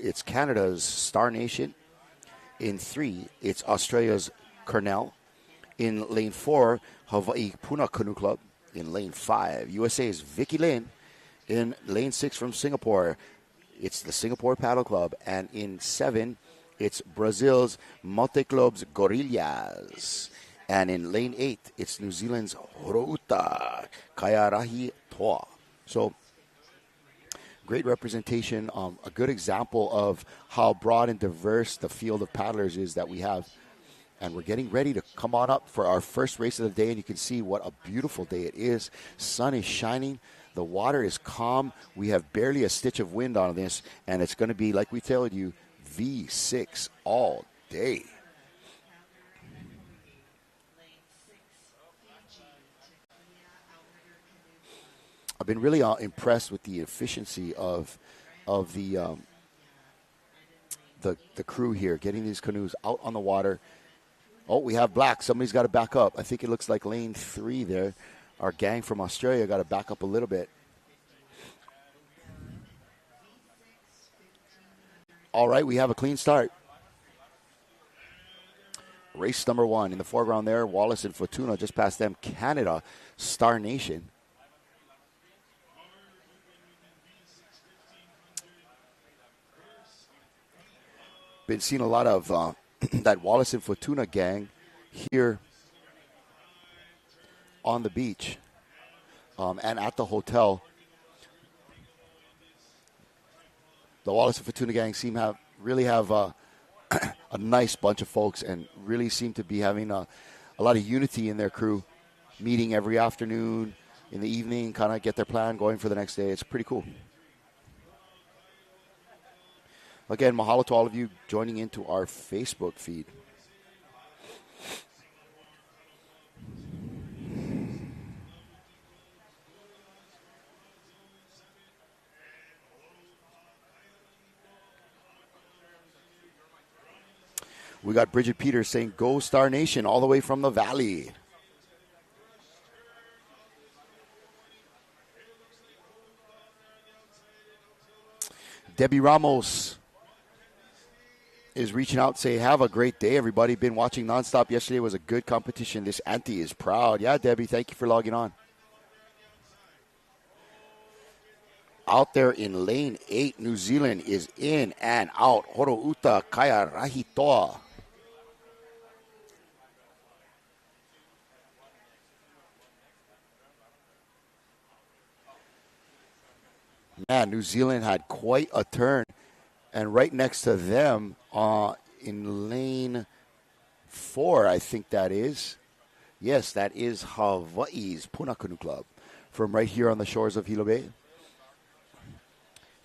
it's Canada's Star Nation. In 3, it's Australia's Cornell. In lane 4, Hawaii Puna Canoe Club. In lane 5, USA's Vicky Lin. In lane 6 from Singapore, it's the Singapore Paddle Club. And in 7, it's Brazil's Multiclubs Gorillas. And in lane 8, it's New Zealand's Horouta Kaiarahi Toa. So, great representation, a good example of how broad and diverse the field of paddlers is that we have. And we're getting ready to come on up for our first race of the day, and you can see what a beautiful day it is. Sun is shining. The water is calm. We have barely a stitch of wind on this, and it's going to be, like we told you, V6 all day. I've been really impressed with the efficiency of the crew here, getting these canoes out on the water. Oh, we have black. Somebody's got to back up. I think it looks like lane 3 there. Our gang from Australia got to back up a little bit. All right, we have a clean start. Race number 1 in the foreground there, Wallace and Fortuna. Just past them, Canada, Star Nation. Been seeing a lot of that Wallace and Fortuna gang here on the beach and at the hotel. The Wallace and Fortuna gang really have a nice bunch of folks and really seem to be having a lot of unity in their crew, meeting every afternoon, in the evening, kind of get their plan going for the next day. It's pretty cool. Again, mahalo to all of you joining into our Facebook feed. We got Bridget Peters saying, "Go Star Nation," all the way from the Valley. Debbie Ramos is reaching out, say, "Have a great day, everybody. Been watching nonstop. Yesterday was a good competition. This auntie is proud." Yeah, Debbie, thank you for logging on. Out there in lane 8, New Zealand is in and out. Horouta Kaiarahi Toa. Man, New Zealand had quite a turn. And right next to them, in lane 4, I think that is. Yes, that is Hawaii's Puna Canoe Club from right here on the shores of Hilo Bay.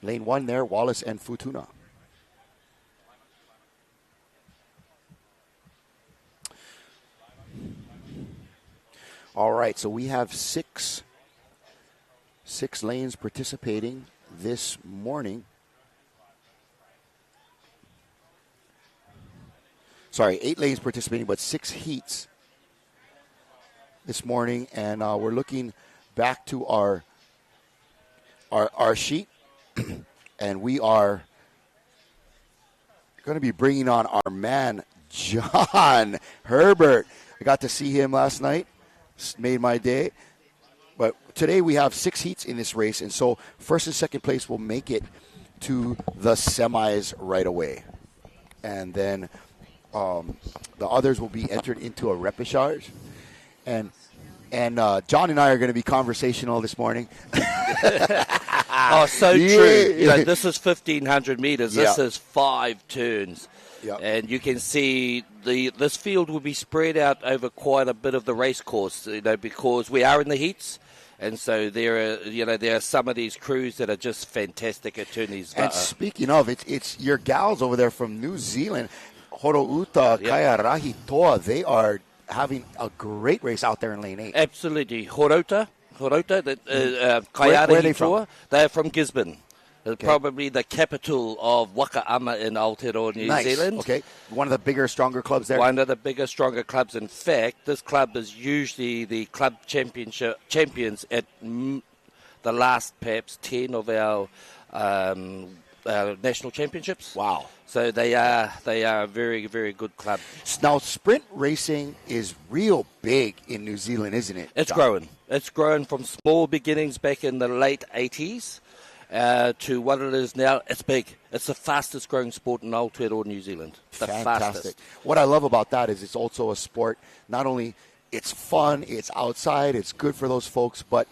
Lane 1 there, Wallace and Fortuna. All right, so we have six lanes participating this morning. Sorry, 8 lanes participating, but 6 heats this morning. And we're looking back to our sheet. And we are going to be bringing on our man, John Herbert. I got to see him last night. Made my day. But today we have 6 heats in this race. And so first and second place will make it to the semis right away. And then the others will be entered into a repechage. And John and I are going to be conversational this morning. Oh, so true. You know, this is 1,500 meters. This is 5 turns. Yep. And you can see this field will be spread out over quite a bit of the race course, because we are in the heats. And so there are some of these crews that are just fantastic at turning these. And speaking of, it's your gals over there from New Zealand, Horouta Kaiarahi Toa. They are having a great race out there in lane 8. Absolutely. Horouta, Kaiarahi Where are they Toa. from? They're from Gisborne. Okay. Probably the capital of Wakaama in Aotearoa, New Zealand. Okay, one of the bigger, stronger clubs there. One of the bigger, stronger clubs. In fact, this club is usually the club champions at the last, perhaps, 10 of our national championships. Wow. So they are a very, very good club. Now, sprint racing is real big in New Zealand, isn't it? It's John? growing. It's grown from small beginnings back in the late 80s to what it is now. It's big. It's the fastest growing sport in Aotearoa, New Zealand. The Fantastic. fastest. What I love about that is it's also a sport. Not only it's fun, it's outside, it's good for those folks, but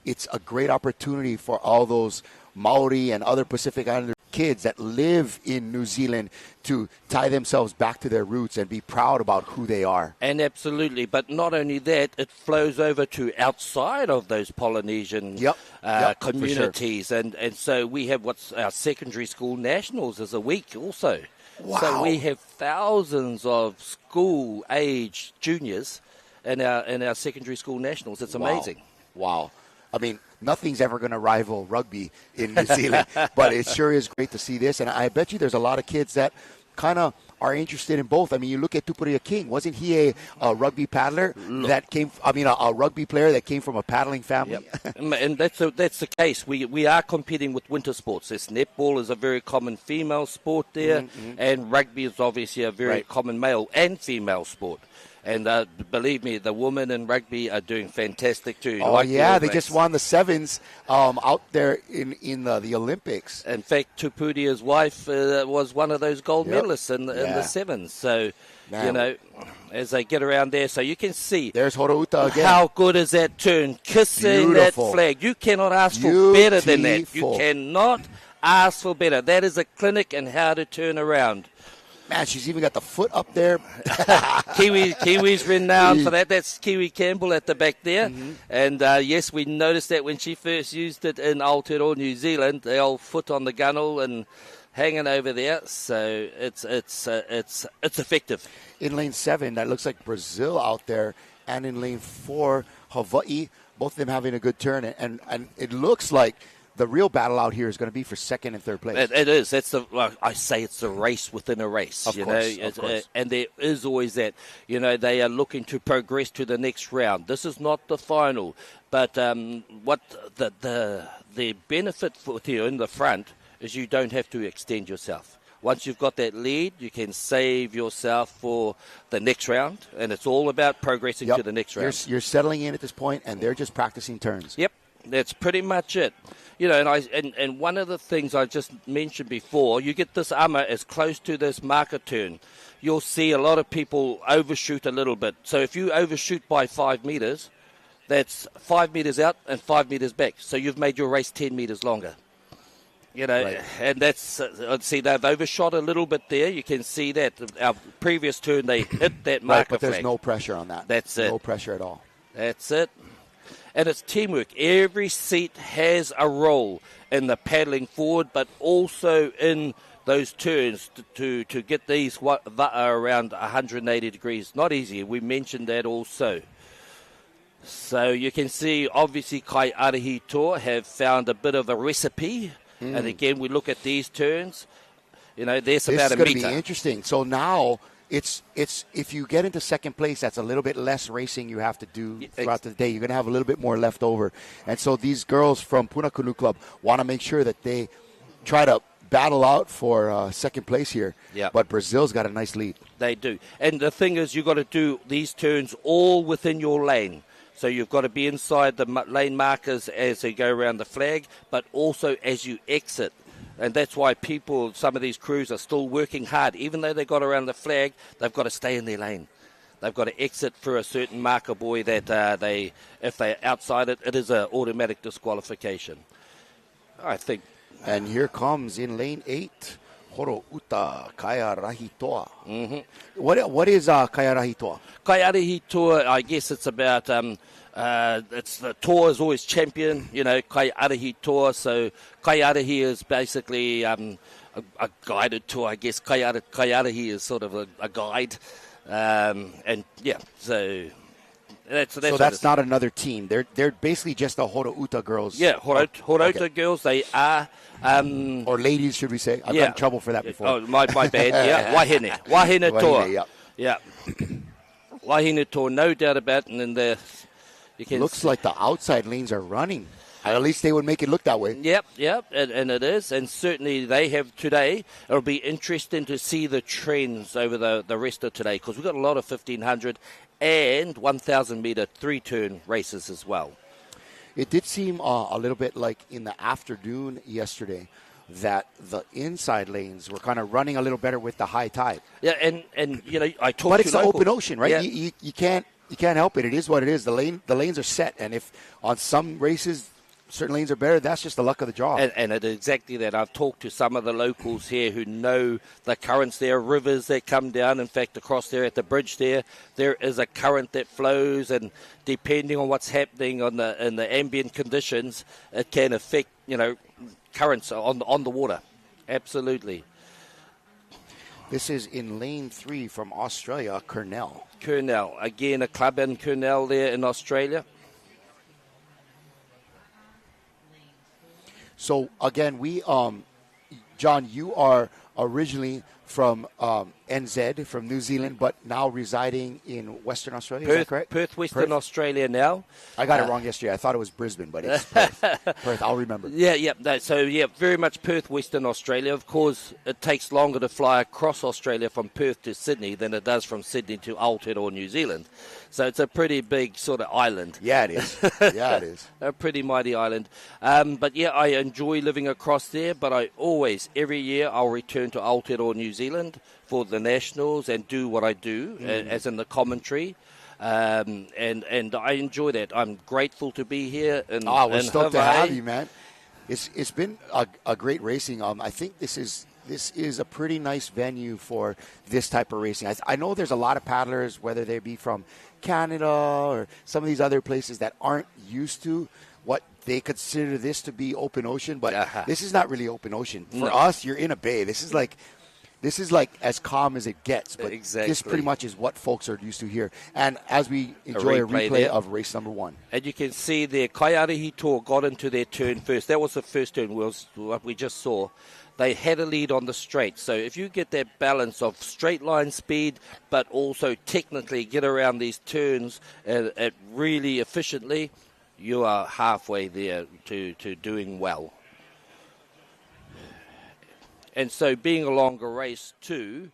it's a great opportunity for all those Maori and other Pacific Islander kids that live in New Zealand to tie themselves back to their roots and be proud about who they are. And absolutely, but not only that, it flows over to outside of those Polynesian communities. Sure. And so we have what's our secondary school nationals is a week also. Wow. So we have thousands of school-age juniors in our secondary school nationals. It's amazing. Wow. I mean, nothing's ever going to rival rugby in New Zealand, but it sure is great to see this. And I bet you there's a lot of kids that kind of are interested in both. I mean, you look at Tupuria King. Wasn't he a rugby paddler that came, a rugby player that came from a paddling family? Yep. And that's the case. We are competing with winter sports. This netball is a very common female sport there, and rugby is obviously a very common male and female sport. And believe me, the women in rugby are doing fantastic too. Oh, yeah, they just won the sevens out there in the Olympics. In fact, Tupuria's wife was one of those gold medalists in the sevens. So, as they get around there, so you can see. There's Horouta again. How good is that turn? Kissing that flag. You cannot ask for better than that. You cannot ask for better. That is a clinic in how to turn around. Man, she's even got the foot up there. Kiwi's renowned for that. That's Kiwi Campbell at the back there. And, yes, we noticed that when she first used it in Aotearoa, New Zealand, the old foot on the gunnel and hanging over there. So it's effective. In lane 7, that looks like Brazil out there. And in lane 4, Hawaii, both of them having a good turn. And it looks like the real battle out here is going to be for second and third place. It is. That's I say it's a race within a race. Of course. And there is always that. They are looking to progress to the next round. This is not the final, but what the benefit for you in the front is you don't have to extend yourself. Once you've got that lead, you can save yourself for the next round, and it's all about progressing to the next round. You're settling in at this point, and they're just practicing turns. Yep. That's pretty much it. And one of the things I just mentioned before, you get this ama as close to this marker turn, you'll see a lot of people overshoot a little bit. So if you overshoot by 5 meters, that's 5 meters out and 5 meters back. So you've made your race 10 meters longer. And that's, see, they've overshot a little bit there. You can see that. Our previous turn, they hit that marker but there's flag. no pressure on that. That's it. No pressure at all. That's it. And it's teamwork. Every seat has a role in the paddling forward, but also in those turns to get these around 180 degrees. Not easy. We mentioned that also. So you can see, obviously, Kai Arahi Toa have found a bit of a recipe. And again, we look at these turns. There's about a meter. This is going to be interesting. So now it's if you get into second place, that's a little bit less racing you have to do throughout the day. You're going to have a little bit more left over. And so these girls from Puna Kanu Club want to make sure that they try to battle out for second place here. Yeah. But Brazil's got a nice lead. They do. And the thing is, you've got to do these turns all within your lane. So you've got to be inside the lane markers as they go around the flag, but also as you exit. And that's why some of these crews are still working hard. Even though they got around the flag, they've got to stay in their lane. They've got to exit through a certain marker buoy that if they're outside it, it is an automatic disqualification. I think. And here comes in lane 8, Horouta Kaya Rahitoa. What is Kaya Rahitoa? Kaya Rahitoa, I guess it's about... it's the tour is always champion, Kai Arahi tour. So Kai Arahi is basically a guided tour, I guess. Kai Arahi is sort of a guide, so that's not another team. They're basically just the Horouta girls. Yeah, Horouta girls. They are or ladies, should we say? I've got in trouble for that before. Oh, my bad. Yeah, Wahine tour. Yeah, Wahine tour, no doubt about it. And then you can looks like the outside lanes are running. At least they would make it look that way. Yep, and it is. And certainly they have today. It'll be interesting to see the trends over the rest of today, because we've got a lot of 1,500 and 1,000-meter three-turn races as well. It did seem a little bit like in the afternoon yesterday that the inside lanes were kind of running a little better with the high tide. Yeah, and you know, I talked but to it's the local. open ocean, right? Yeah. You can't help it. It is what it is. The lanes are set, and if on some races certain lanes are better, that's just the luck of the draw. And it is exactly that. I've talked to some of the locals here who know the currents there, rivers that come down. In fact, across there at the bridge there is a current that flows, and depending on what's happening in the ambient conditions, it can affect, you know, currents on the water. Absolutely. This is in lane 3 from Australia, Cornell. Cornell. Again, a club in Cornell there in Australia. So, again, John, you are originally from NZ, from New Zealand, but now residing in Western Australia, is that correct? Perth, Western Australia now. I got it wrong yesterday. I thought it was Brisbane, but it's Perth. Perth, I'll remember. So, very much Perth, Western Australia. Of course, it takes longer to fly across Australia from Perth to Sydney than it does from Sydney to Aotearoa, New Zealand. So it's a pretty big sort of island. Yeah, it is. Yeah, it is. A pretty mighty island. But yeah, I enjoy living across there, but I always, every year, I'll return to Aotearoa, New Zealand for the Nationals and do what I do, as in the commentary. And I enjoy that. I'm grateful to be here. We're stoked to have you, man. It's been a great racing. I think this is a pretty nice venue for this type of racing. I know there's a lot of paddlers, whether they be from Canada or some of these other places, that aren't used to what they consider this to be open ocean, but this is not really open ocean. For us, you're in a bay. This is like as calm as it gets, but this pretty much is what folks are used to here. And as we enjoy a replay of race number 1. And you can see there, Kaiarihi Tour got into their turn first. That was the first turn, was what we just saw. They had a lead on the straight. So if you get that balance of straight line speed, but also technically get around these turns at really efficiently, you are halfway there to doing well. And so being a longer race too,